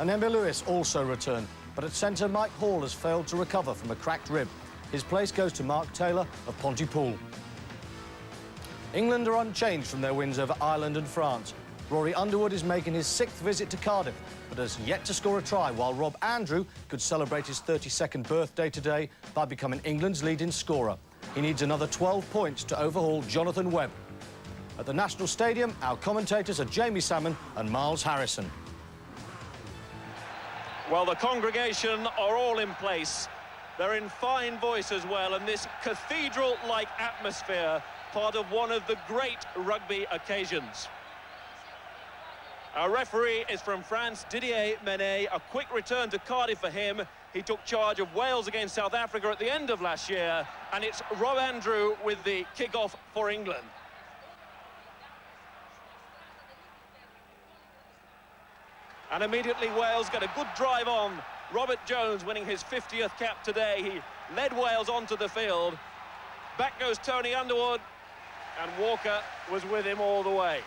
And Emil Lewis also returned, but at centre, Mike Hall has failed to recover from a cracked rib. His place goes to Mark Taylor of Pontypool. England are unchanged from their wins over Ireland and France. Rory Underwood is making his 6th visit to Cardiff, but has yet to score a try, while Rob Andrew could celebrate his 32nd birthday today by becoming England's leading scorer. He needs another 12 points to overhaul Jonathan Webb. At the National Stadium, our commentators are Jamie Salmon and Miles Harrison. Well, the congregation are all in place. They're in fine voice as well, and this cathedral-like atmosphere, part of one of the great rugby occasions. Our referee is from France, Didier Menet. A quick return to Cardiff for him. He took charge of Wales against South Africa at the end of last year, and it's Rob Andrew with the kick-off for England. And immediately Wales get a good drive on. Robert Jones winning his 50th cap today. He led Wales onto the field. Back goes Tony Underwood, and Walker was with him all the way.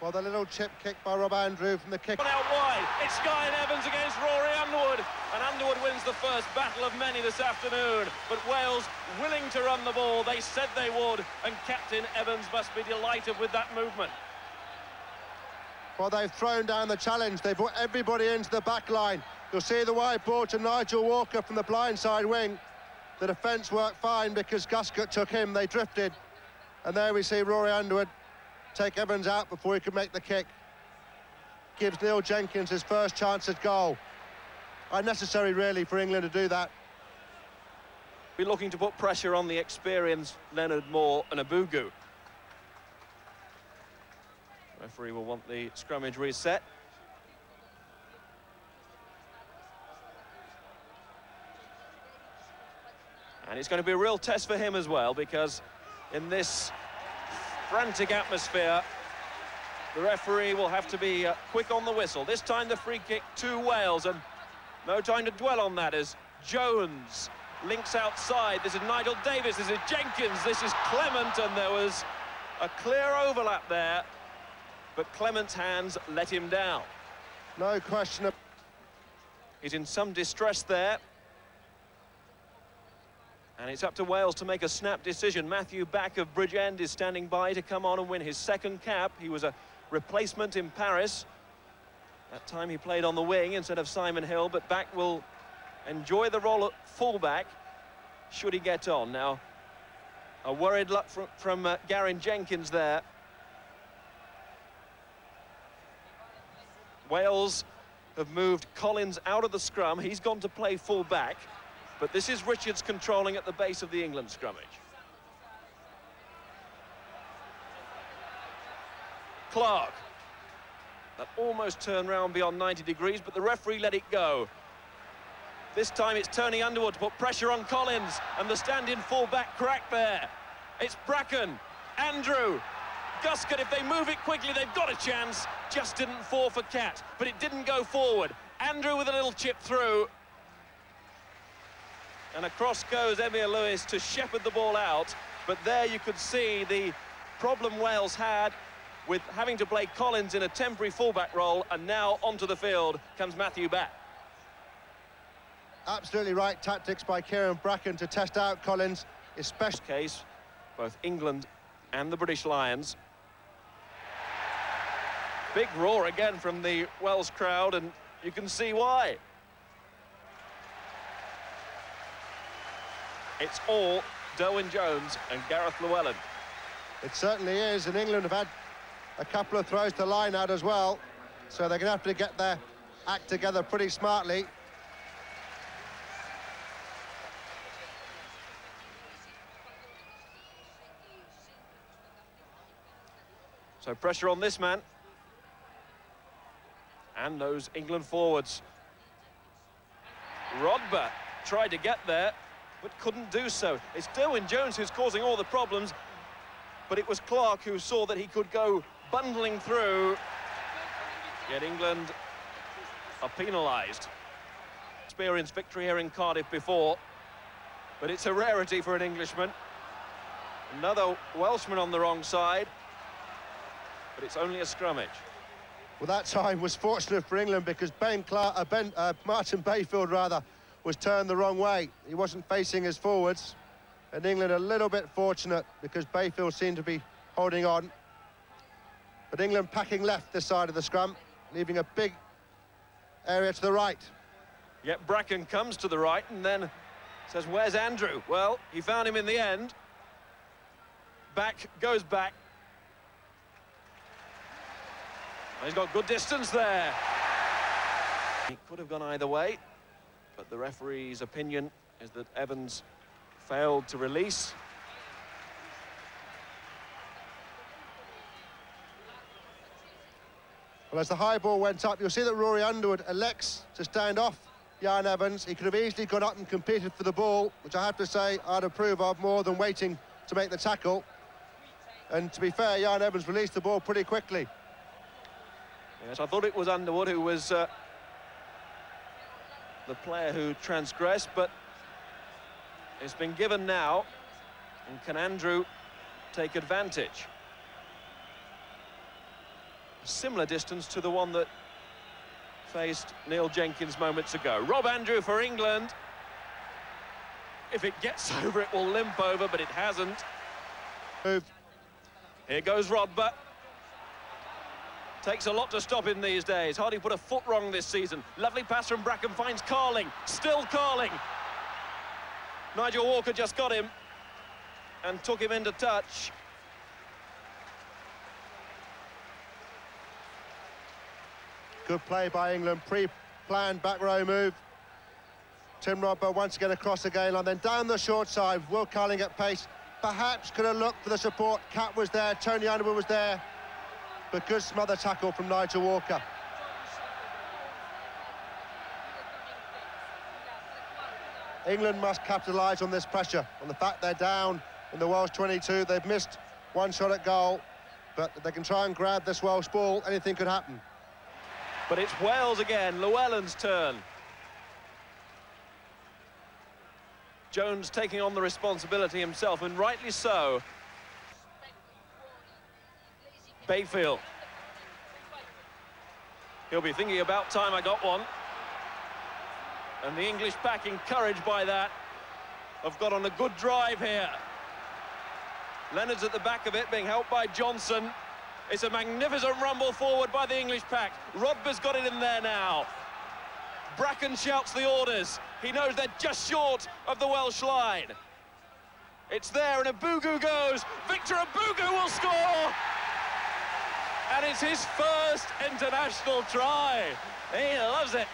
Well, the little chip kick by Rob Andrew from the kick. Out wide, it's Guy and Evans against Rory Underwood, and Underwood wins the first battle of many this afternoon. But Wales willing to run the ball, they said they would, and Captain Evans must be delighted with that movement. Well, they've thrown down the challenge. They brought everybody into the back line. You'll see the wide ball to Nigel Walker from the blindside wing. The defence worked fine because Guscott took him. They drifted. And there we see Rory Underwood take Evans out before he could make the kick. Gives Neil Jenkins his first chance at goal. Unnecessary, really, for England to do that. Be looking to put pressure on the experienced Leonard Moore and Abugu. Referee will want the scrummage reset. And it's going to be a real test for him as well, because in this frantic atmosphere, the referee will have to be quick on the whistle. This time the free kick to Wales, and no time to dwell on that as Jones links outside. This is Nigel Davis, this is Jenkins, this is Clement, and there was a clear overlap there, but Clement's hands let him down. No question. He's in some distress there. And it's up to Wales to make a snap decision. Matthew Back of Bridgend is standing by to come on and win his 2nd cap. He was a replacement in Paris. That time he played on the wing instead of Simon Hill, but Back will enjoy the role at fullback should he get on. Now, a worried look from Garyn Jenkins there. Wales have moved Collins out of the scrum. He's gone to play full-back. But this is Richards controlling at the base of the England scrummage. Clark. That almost turned round beyond 90 degrees, but the referee let it go. This time it's Tony Underwood to put pressure on Collins, and the stand-in full-back crack there. It's Bracken, Andrew, Guscott. If they move it quickly, they've got a chance. Just didn't fall for Cat, but it didn't go forward. Andrew with a little chip through. And across goes Emil Lewis to shepherd the ball out. But there you could see the problem Wales had with having to play Collins in a temporary fullback role, and now onto the field comes Matthew Back. Absolutely right tactics by Kieran Bracken to test out Collins, especially Case, both England and the British Lions. Big roar again from the Welsh crowd, and you can see why. It's all Derwyn Jones and Gareth Llewellyn. It certainly is, and England have had a couple of throws to line out as well, so they're going to have to get their act together pretty smartly. So pressure on this man. And those England forwards. Rodber tried to get there, but couldn't do so. It's Derwyn Jones who's causing all the problems, but it was Clark who saw that he could go bundling through. Yet England are penalised. Experienced victory here in Cardiff before, but it's a rarity for an Englishman. Another Welshman on the wrong side, but it's only a scrummage. Well, that time was fortunate for England because Martin Bayfield, rather, was turned the wrong way. He wasn't facing his forwards. And England a little bit fortunate because Bayfield seemed to be holding on. But England packing left this side of the scrum, leaving a big area to the right. Yet Bracken comes to the right and then says, where's Andrew? Well, he found him in the end. Goes back. He's got good distance there. He could have gone either way, but the referee's opinion is that Evans failed to release. Well, as the high ball went up, you'll see that Rory Underwood elects to stand off Jan Evans. He could have easily gone up and competed for the ball, which I have to say I'd approve of more than waiting to make the tackle. And to be fair, Jan Evans released the ball pretty quickly. Yes, I thought it was Underwood who was the player who transgressed, but it's been given now. And can Andrew take advantage? A similar distance to the one that faced Neil Jenkins moments ago. Rob Andrew for England. If it gets over, it will limp over, but it hasn't. Move. Here goes Rodber. Takes a lot to stop him these days. Hardly put a foot wrong this season. Lovely pass from Bracken, finds Carling. Still Carling. Nigel Walker just got him and took him into touch. Good play by England, pre-planned back row move. Tim Rodber once again across the goal line, then down the short side. Will Carling at pace. Perhaps could have looked for the support. Cat was there, Tony Underwood was there. But good smother tackle from Nigel Walker. England must capitalise on this pressure, on the fact they're down in the Welsh 22. They've missed one shot at goal, but they can try and grab this Welsh ball. Anything could happen. But it's Wales again, Llewellyn's turn. Jones taking on the responsibility himself, and rightly so. Bayfield. He'll be thinking about time, I got one. And the English pack, encouraged by that, have got on a good drive here. Leonard's at the back of it, being helped by Johnson. It's a magnificent rumble forward by the English pack. Rodber's got it in there now. Bracken shouts the orders. He knows they're just short of the Welsh line. It's there, and Abugu goes. Victor Abugu will score! And it's his first international try. He loves it.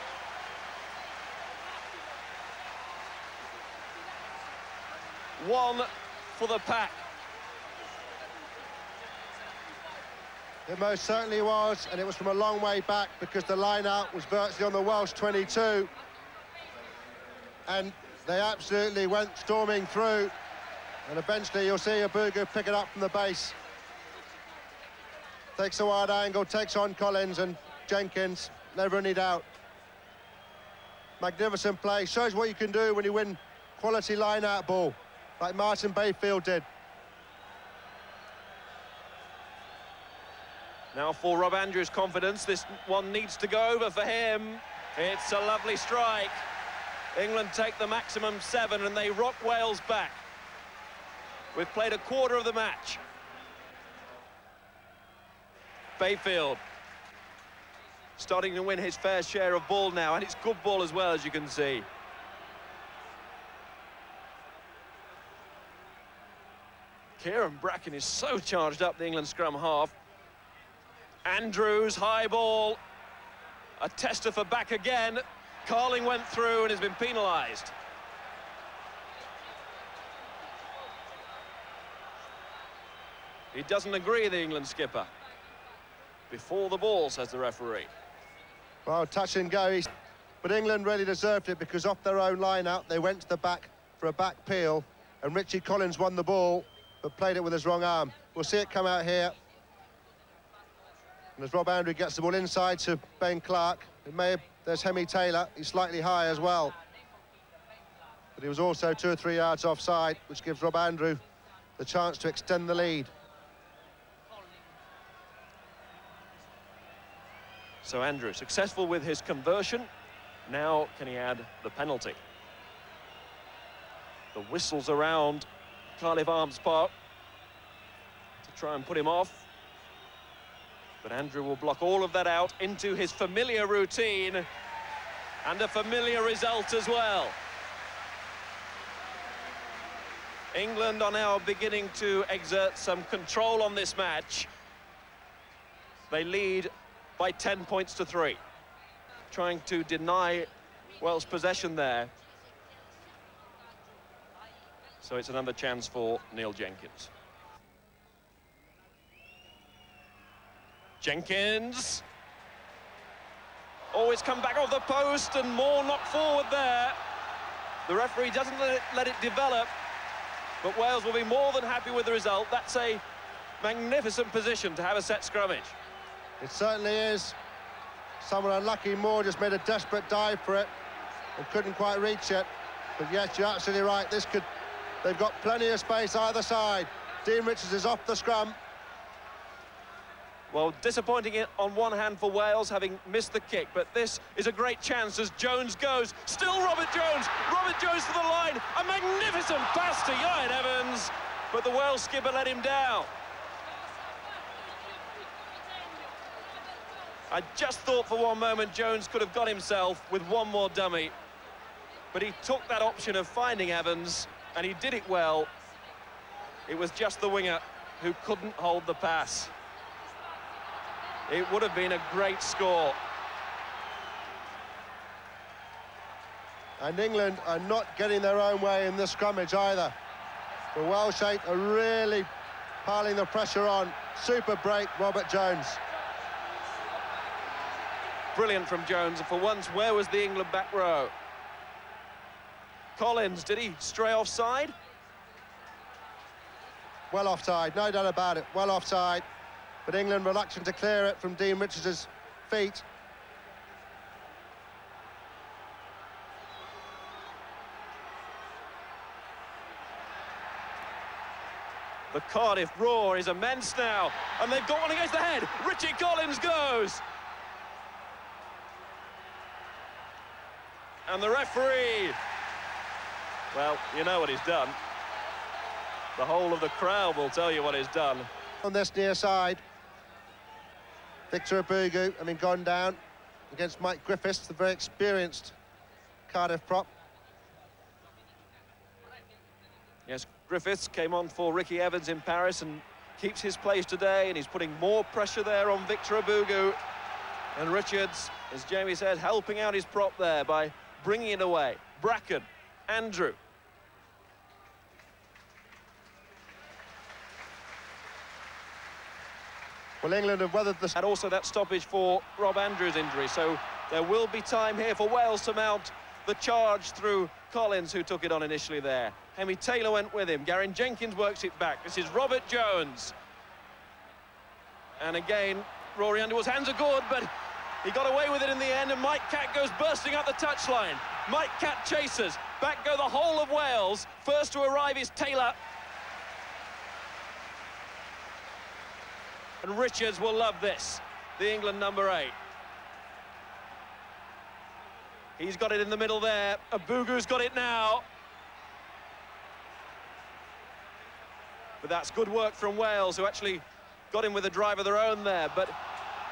One for the pack. It most certainly was, and it was from a long way back because the line-out was virtually on the Welsh 22. And they absolutely went storming through. And eventually you'll see Abugu pick it up from the base. Takes a wide angle, takes on Collins and Jenkins, never any doubt. Magnificent play, shows what you can do when you win quality line-out ball, like Martin Bayfield did. Now for Rob Andrews' confidence, this one needs to go over for him. It's a lovely strike. England take the maximum 7 and they rock Wales back. We've played a quarter of the match. Bayfield starting to win his fair share of ball now, and it's good ball as well, as you can see. Kieran Bracken is so charged up, the England scrum half. Andrews, high ball. A tester for back again. Carling went through and has been penalised. He doesn't agree, the England skipper. Before the ball, says the referee. Well, touch and go. But England really deserved it because off their own line-out, they went to the back for a back peel, and Richie Collins won the ball, but played it with his wrong arm. We'll see it come out here. And as Rob Andrew gets the ball inside to Ben Clark, there's Hemi Taylor. He's slightly high as well. But he was also 2 or 3 yards offside, which gives Rob Andrew the chance to extend the lead. So Andrew, successful with his conversion. Now can he add the penalty? The whistles around Cardiff Arms Park to try and put him off. But Andrew will block all of that out into his familiar routine and a familiar result as well. England are now beginning to exert some control on this match. They lead by 10 points to 3. Trying to deny Wales possession there. So it's another chance for Neil Jenkins. Jenkins. Oh, it's come back off the post and more knocked forward there. The referee doesn't let it develop, but Wales will be more than happy with the result. That's a magnificent position to have a set scrummage. It certainly is. Someone unlucky, Moore just made a desperate dive for it and couldn't quite reach it. But yes, you're absolutely right. They've got plenty of space either side. Dean Richards is off the scrum. Well, disappointing it on one hand for Wales, having missed the kick, but this is a great chance as Jones goes. Still Robert Jones to the line. A magnificent pass to Ian Evans, but the Wales skipper let him down. I just thought for one moment Jones could have got himself with one more dummy, but he took that option of finding Evans, and he did it well. It was just the winger who couldn't hold the pass. It would have been a great score. And England are not getting their own way in this scrummage either. The Welsh are really piling the pressure on. Super break, Robert Jones. Brilliant from Jones, and for once, where was the England back row? Collins, did he stray offside? Well offside, no doubt about it, well offside. But England reluctant to clear it from Dean Richards' feet. The Cardiff roar is immense now, and they've got one against the head. Richie Collins goes. And the referee, well, you know what he's done. The whole of the crowd will tell you what he's done. On this near side, Victor Abugu, gone down against Mike Griffiths, the very experienced Cardiff prop. Yes, Griffiths came on for Ricky Evans in Paris and keeps his place today, and he's putting more pressure there on Victor Abugu. And Richards, as Jamie said, helping out his prop there by bringing it away. Bracken, Andrew. Well, England have weathered the... And also that stoppage for Rob Andrews' injury, so there will be time here for Wales to mount the charge through Collins, who took it on initially there. Hemi Taylor went with him. Garen Jenkins works it back. This is Robert Jones. And again, Rory Underwood's hands are good, but he got away with it in the end, and Mike Catt goes bursting up the touchline. Mike Catt chases. Back go the whole of Wales. First to arrive is Taylor. And Richards will love this, the England number 8. He's got it in the middle there. Abugu's got it now. But that's good work from Wales, who actually got him with a drive of their own there. But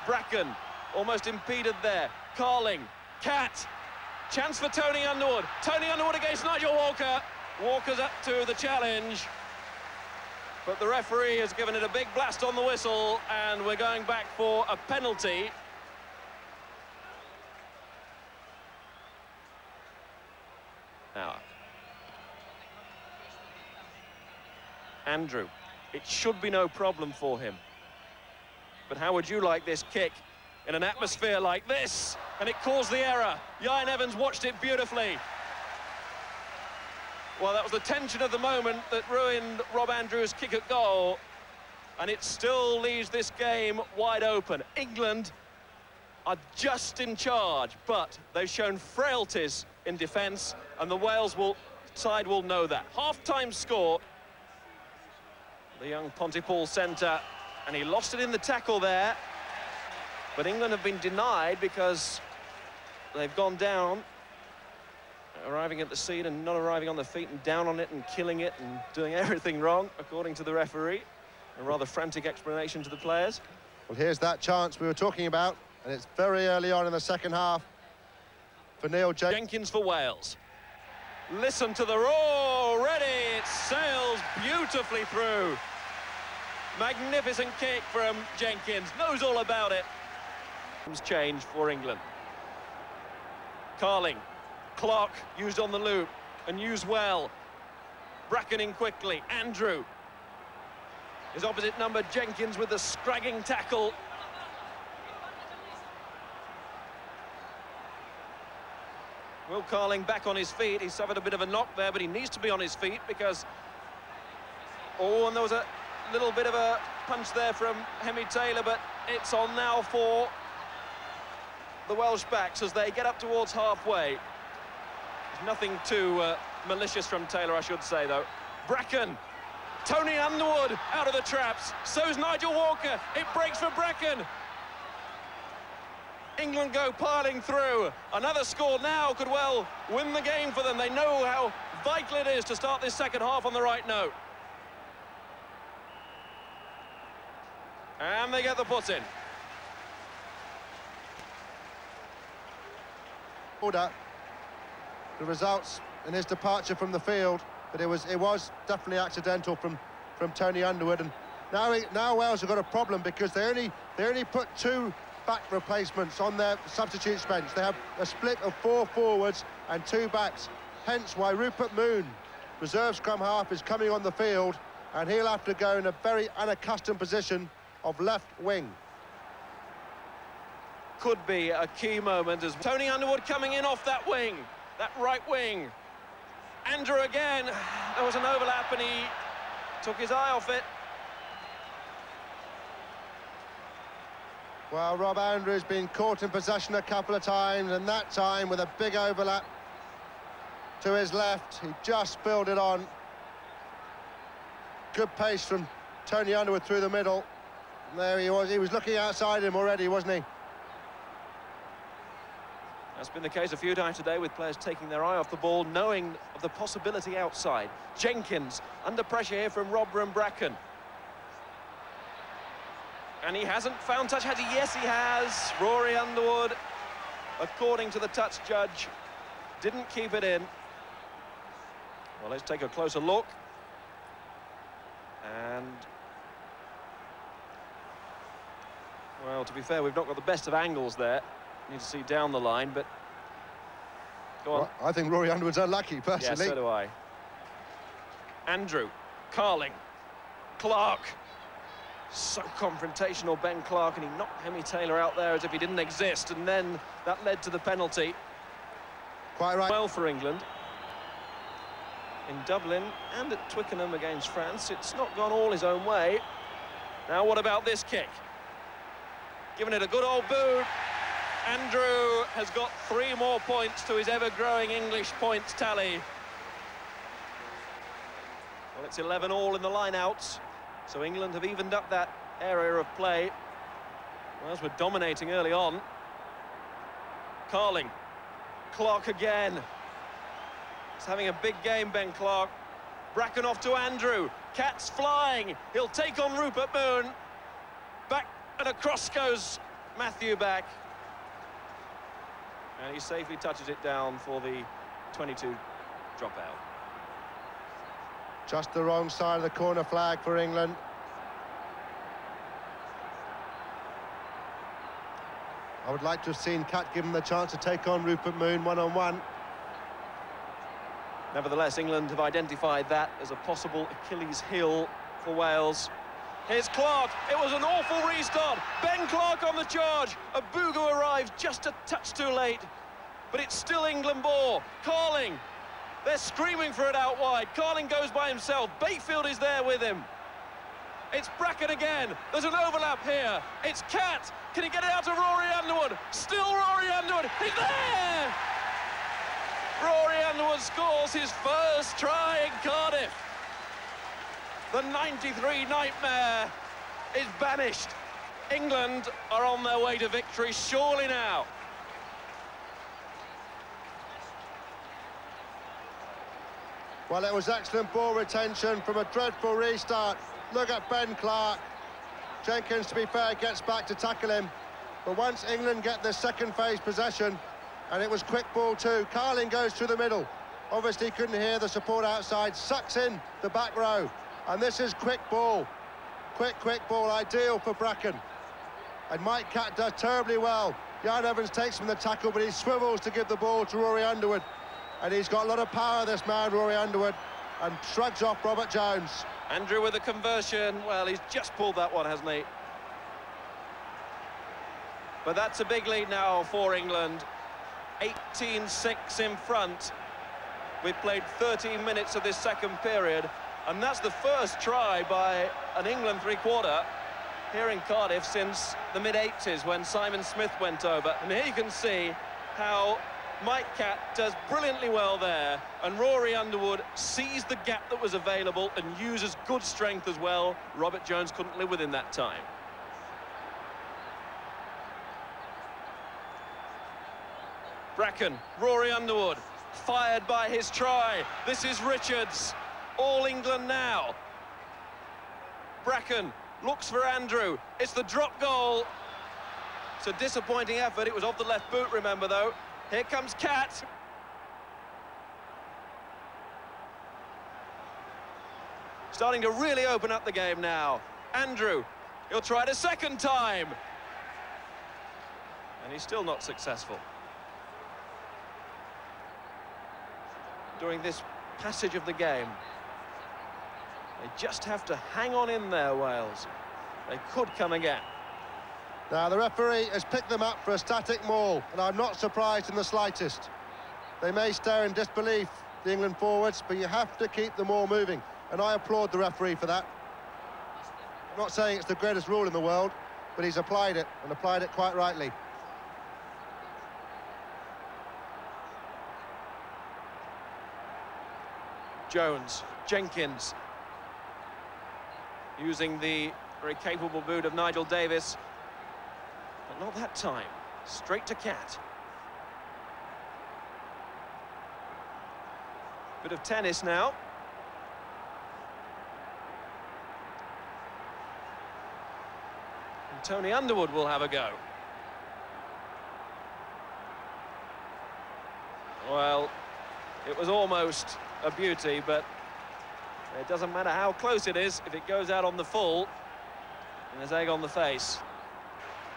Bracken almost impeded there. Carling, Catt, chance for Tony Underwood. Tony Underwood against Nigel Walker. Walker's up to the challenge. But the referee has given it a big blast on the whistle, and we're going back for a penalty. Now, Andrew, it should be no problem for him. But how would you like this kick in an atmosphere like this? And it caused the error. Ian Evans watched it beautifully. Well, that was the tension of the moment that ruined Rob Andrews' kick at goal. And it still leaves this game wide open. England are just in charge, but they've shown frailties in defence, and the Wales side will know that. Half-time score. The young Pontypool centre, and he lost it in the tackle there. But England have been denied because they've gone down, arriving at the scene and not arriving on the feet, and down on it and killing it and doing everything wrong, according to the referee. A rather frantic explanation to the players. Well, here's that chance we were talking about, and it's very early on in the second half for Neil Jenkins for Wales. Listen to the roar, ready, it sails beautifully through. Magnificent kick from Jenkins, knows all about it. Change for England. Carling, Clark used on the loop and used well. Bracken in quickly, Andrew. His opposite number, Jenkins, with the scragging tackle. Will Carling back on his feet. He suffered a bit of a knock there, but he needs to be on his feet because... Oh, and there was a little bit of a punch there from Hemi Taylor, but it's on now for the Welsh backs as they get up towards halfway. There's nothing too malicious from Taylor, I should say, though. Bracken. Tony Underwood out of the traps. So's Nigel Walker. It breaks for Bracken. England go piling through. Another score now could well win the game for them. They know how vital it is to start this second half on the right note. And they get the put in. Order. The results in his departure from the field, but it was definitely accidental from Tony Underwood. And now Wales have got a problem because they only put 2 back replacements on their substitutes bench. They have a split of 4 forwards and 2 backs, hence why Rupert Moon, reserve scrum half, is coming on the field, and he'll have to go in a very unaccustomed position of left wing. Could be a key moment as Tony Underwood coming in off that wing, that right wing. Andrew again, there was an overlap and he took his eye off it. Well, Rob Andrews been caught in possession a couple of times, and that time with a big overlap to his left, he just filled it on. Good pace from Tony Underwood through the middle. And there he was looking outside him already, wasn't he? That's been the case a few times today with players taking their eye off the ball, knowing of the possibility outside. Jenkins under pressure here from Robber and Bracken. And he hasn't found touch, has he? Yes, he has. Rory Underwood, according to the touch judge, didn't keep it in. Well, let's take a closer look. And... well, to be fair, we've not got the best of angles there. Need to see down the line, but... go on. Well, I think Rory Underwood's unlucky, personally. Yeah, so do I. Andrew, Carling, Clark. So confrontational, Ben Clark, and he knocked Hemi Taylor out there as if he didn't exist, and then that led to the penalty. Quite right. Well for England. In Dublin and at Twickenham against France, it's not gone all his own way. Now what about this kick? Giving it a good old boot. Andrew has got 3 more points to his ever-growing English points tally. Well, it's 11 all in the line-outs, so England have evened up that area of play. Wales were dominating early on. Carling, Clark again. He's having a big game, Ben Clark. Bracken off to Andrew. Cat's flying. He'll take on Rupert Moon. Back and across goes Matthew back. And he safely touches it down for the 22 dropout. Just the wrong side of the corner flag for England. I would like to have seen Cat give him the chance to take on Rupert Moon one-on-one. Nevertheless, England have identified that as a possible Achilles heel for Wales. Here's Clark. It was an awful restart. Ben Clark on the charge. Abugu arrives just a touch too late. But it's still England ball. Carling. They're screaming for it out wide. Carling goes by himself. Bayfield is there with him. It's Bracken again. There's an overlap here. It's Cat. Can he get it out to Rory Underwood? Still Rory Underwood. He's there! Rory Underwood scores his first try in Cardiff. The 93 nightmare is banished. England are on their way to victory, surely now. Well, it was excellent ball retention from a dreadful restart. Look at Ben Clark. Jenkins, to be fair, gets back to tackle him. But once England get the second phase possession, and it was quick ball too, Carling goes through the middle. Obviously couldn't hear the support outside, sucks in the back row. And this is quick ball. Quick ball, ideal for Bracken. And Mike Catt does terribly well. Jan Evans takes from the tackle, but he swivels to give the ball to Rory Underwood. And he's got a lot of power, this man, Rory Underwood, and shrugs off Robert Jones. Andrew with the conversion. Well, he's just pulled that one, hasn't he? But that's a big lead now for England. 18-6 in front. We've played 13 minutes of this second period, and that's the first try by an England three-quarter here in Cardiff since the mid-80s when Simon Smith went over. And here you can see how Mike Catt does brilliantly well there, and Rory Underwood sees the gap that was available and uses good strength as well. Robert Jones couldn't live within that time. Bracken, Rory Underwood, fired by his try. This is Richards, all England now. Bracken looks for Andrew, it's the drop goal. It's a disappointing effort, it was off the left boot, remember though. Here comes Catt. Starting to really open up the game now. Andrew, he'll try it a second time. And he's still not successful. During this passage of the game, they just have to hang on in there, Wales. They could come again. Now, the referee has picked them up for a static maul, and I'm not surprised in the slightest. They may stare in disbelief, the England forwards, but you have to keep the maul moving, and I applaud the referee for that. I'm not saying it's the greatest rule in the world, but he's applied it, and applied it quite rightly. Jones, Jenkins, using the very capable boot of Nigel Davis, but not that time. Straight to Catt. Bit of tennis now. And Tony Underwood will have a go. Well, it was almost a beauty, but it doesn't matter how close it is if it goes out on the full, and there's egg on the face.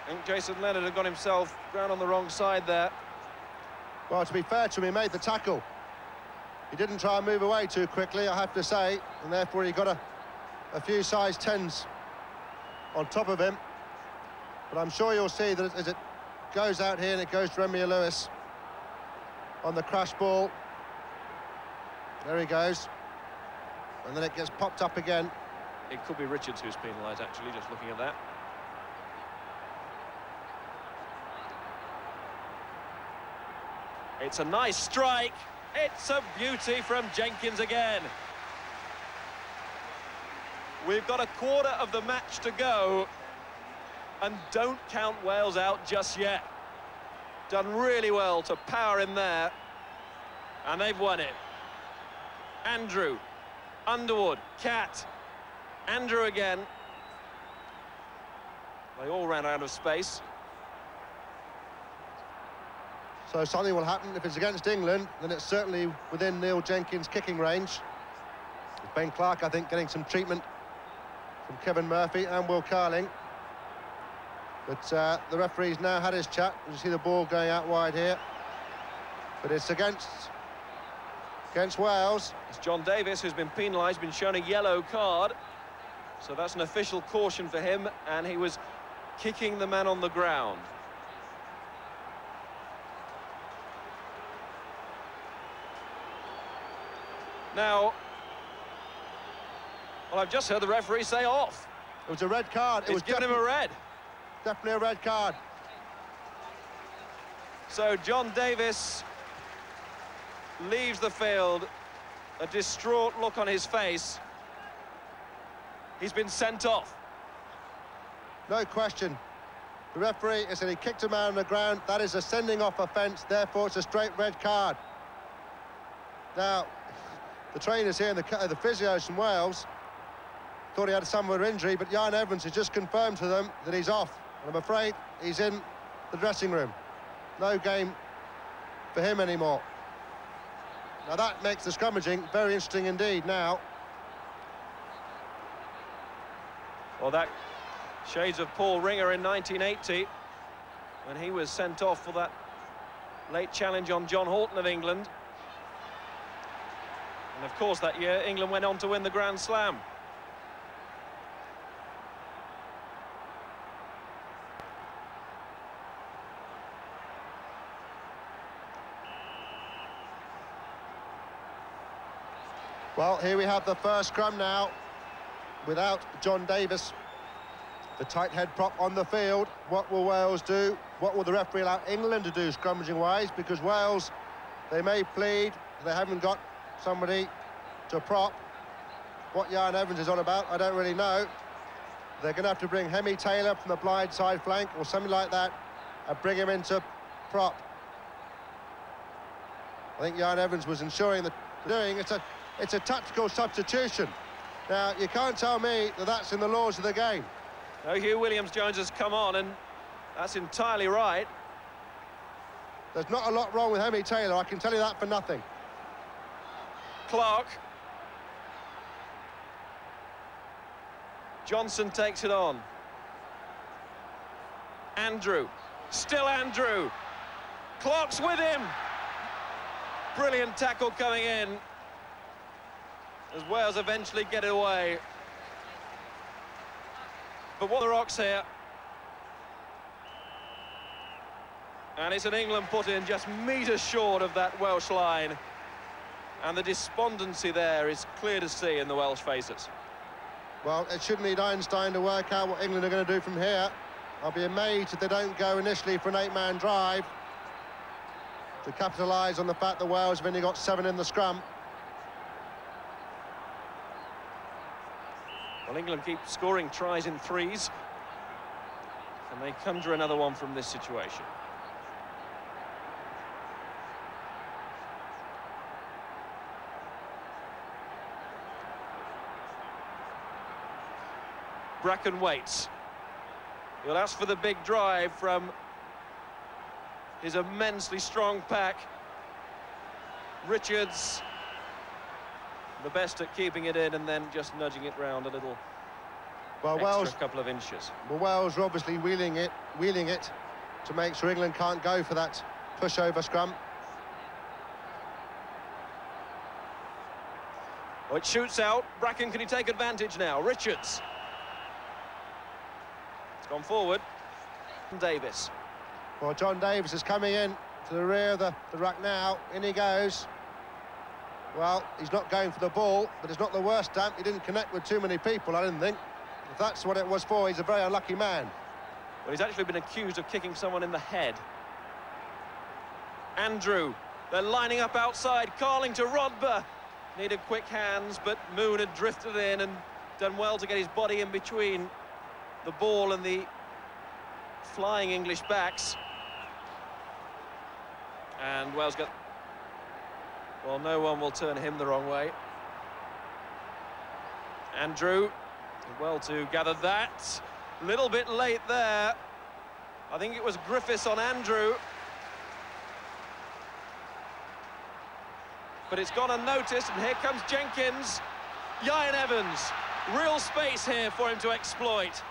I think Jason Leonard had got himself round on the wrong side there. Well, to be fair to him, he made the tackle. He didn't try and move away too quickly, I have to say, and therefore he got a few size 10s on top of him. But I'm sure you'll see that as it goes out here and it goes to Remia Lewis on the crash ball. There he goes. And then it gets popped up again. It could be Richards who's penalised, actually, just looking at that. It's a nice strike. It's a beauty from Jenkins again. We've got a quarter of the match to go, and don't count Wales out just yet. Done really well to power in there, and they've won it. Andrew, Underwood, Catt, Andrew again. They all ran out of space. So something will happen. If it's against England, then it's certainly within Neil Jenkins' kicking range. Ben Clark, I think, getting some treatment from Kevin Murphy and Will Carling. But the referee's now had his chat. You see the ball going out wide here. But it's against Wales. It's John Davis who's been penalised, been shown a yellow card. So that's an official caution for him, and he was kicking the man on the ground. Now, well, I've just heard the referee say off. It was a red card. It was giving him a red. Definitely a red card. So John Davis leaves the field, a distraught look on his face. He's been sent off. No question. The referee has said he kicked a man on the ground. That is a sending off offence, therefore it's a straight red card. Now, the trainers here and the physios from Wales thought he had some other injury, but Jan Evans has just confirmed to them that he's off. And I'm afraid he's in the dressing room. No game for him anymore. Now that makes the scrummaging very interesting indeed now. Well, that shades of Paul Ringer in 1980, when he was sent off for that late challenge on John Horton of England. And of course that year England went on to win the Grand Slam. Well, here we have the first scrum now, without John Davis, the tight head prop on the field. What will Wales do? What will the referee allow England to do scrummaging-wise? Because Wales, they may plead they haven't got somebody to prop. What Jan Evans is on about, I don't really know. They're going to have to bring Hemi Taylor from the blind side flank or something like that and bring him into prop. I think Jan Evans was ensuring that it's a tactical substitution. Now, you can't tell me that that's in the laws of the game. No, Hugh Williams-Jones has come on, and that's entirely right. There's not a lot wrong with Hemi Taylor, I can tell you that for nothing. Clark. Johnson takes it on. Andrew. Still Andrew. Clark's with him. Brilliant tackle coming in, as Wales eventually get it away. But what are the rocks here? And it's an England put in just metres short of that Welsh line. And the despondency there is clear to see in the Welsh faces. Well, it shouldn't need Einstein to work out what England are going to do from here. I'll be amazed if they don't go initially for an 8-man drive to capitalise on the fact that Wales have only got 7 in the scrum. Well, England keep scoring tries in threes. Can they conjure another one from this situation? Bracken waits. He'll ask for the big drive from his immensely strong pack. Richards, the best at keeping it in and then just nudging it round a little. Well, Wales, couple of inches. Well, Wales are obviously wheeling it to make sure England can't go for that pushover scrum. Oh, it shoots out. Bracken, can he take advantage now? Richards. It's gone forward. Davis. Well, John Davis is coming in to the rear of the ruck now. In he goes. Well, he's not going for the ball, but it's not the worst damp. He didn't connect with too many people, I didn't think. If that's what it was for, he's a very unlucky man. Well, he's actually been accused of kicking someone in the head. Andrew, they're lining up outside. Carling to Rodber. Needed quick hands, but Moon had drifted in and done well to get his body in between the ball and the flying English backs. And Wales got... Well, no one will turn him the wrong way. Andrew, well to gather that. Little bit late there. I think it was Griffiths on Andrew. But it's gone unnoticed, and here comes Jenkins. Ian Evans, real space here for him to exploit.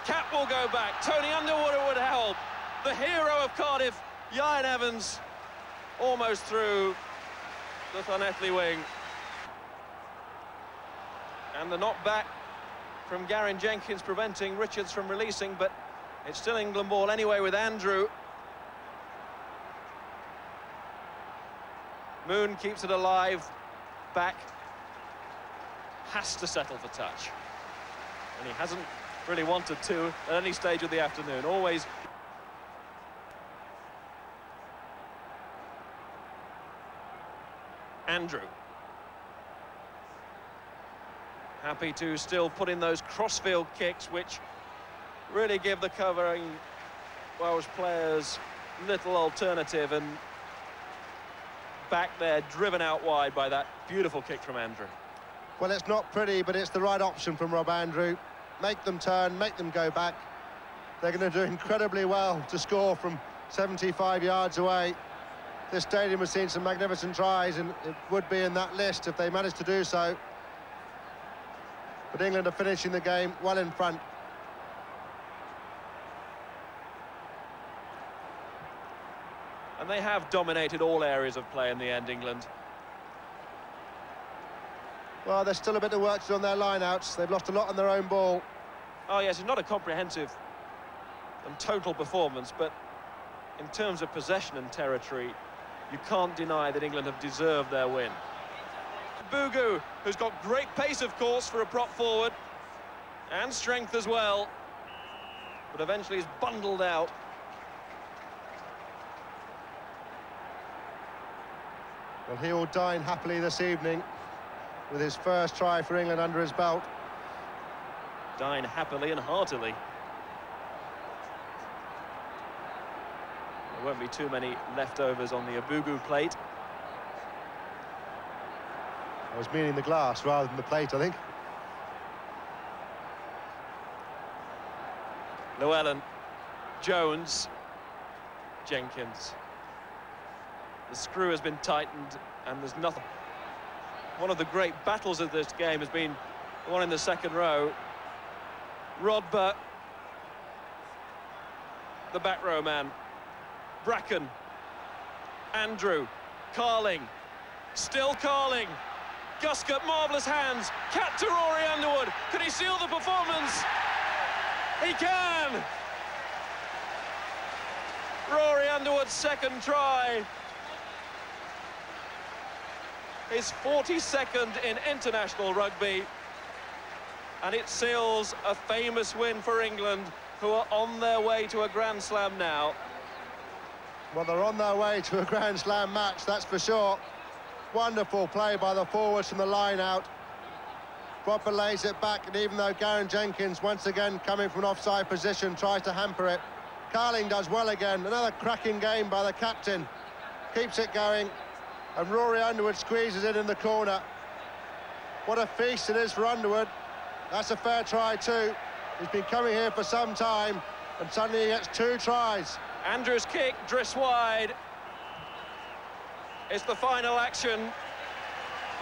Cap will go back. Tony Underwood would help. The hero of Cardiff, Ian Evans, almost through the Llanelli wing. And the knockback from Garyn Jenkins preventing Richards from releasing, but it's still England ball anyway with Andrew. Moon keeps it alive. Back has to settle for touch. And he hasn't really wanted to at any stage of the afternoon. Always. Andrew. Happy to still put in those crossfield kicks, which really give the covering Welsh players little alternative, and back there, driven out wide by that beautiful kick from Andrew. Well, it's not pretty, but it's the right option from Rob Andrew. Make them turn, make them go back. They're going to do incredibly well to score from 75 yards away. This stadium has seen some magnificent tries, and it would be in that list if they managed to do so. But England are finishing the game well in front. And they have dominated all areas of play in the end, England. Well, there's still a bit of work to do on their line-outs. They've lost a lot on their own ball. Oh, yes, it's not a comprehensive and total performance, but in terms of possession and territory, you can't deny that England have deserved their win. Bugu, who's got great pace, of course, for a prop forward, and strength as well, but eventually is bundled out. Well, he will dine happily this evening with his first try for England under his belt. Dine happily and heartily. There won't be too many leftovers on the Abugu plate. I was meaning the glass rather than the plate, I think. Llewellyn, Jones, Jenkins. The screw has been tightened and there's nothing. One of the great battles of this game has been the one in the second row. Rodber, the back row man. Bracken, Andrew, Carling, still Carling. Guscott, marvellous hands. Cat to Rory Underwood. Can he seal the performance? He can! Rory Underwood's second try. His 42nd in international rugby. And it seals a famous win for England, who are on their way to a Grand Slam now. Well, they're on their way to a Grand Slam match, that's for sure. Wonderful play by the forwards from the line out. Rodber lays it back, and even though Garen Jenkins, once again coming from an offside position, tries to hamper it, Carling does well again. Another cracking game by the captain. Keeps it going, and Rory Underwood squeezes it in the corner. What a feast it is for Underwood. That's a fair try too. He's been coming here for some time, and suddenly he gets two tries. Andrew's kick drifts wide. It's the final action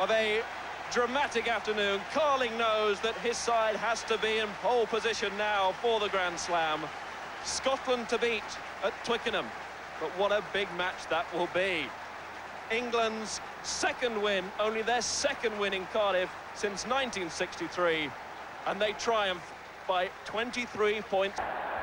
of a dramatic afternoon. Carling knows that his side has to be in pole position now for the Grand Slam. Scotland to beat at Twickenham, but what a big match that will be. England's second win, only their second win in Cardiff since 1963, and they triumph by 23 points.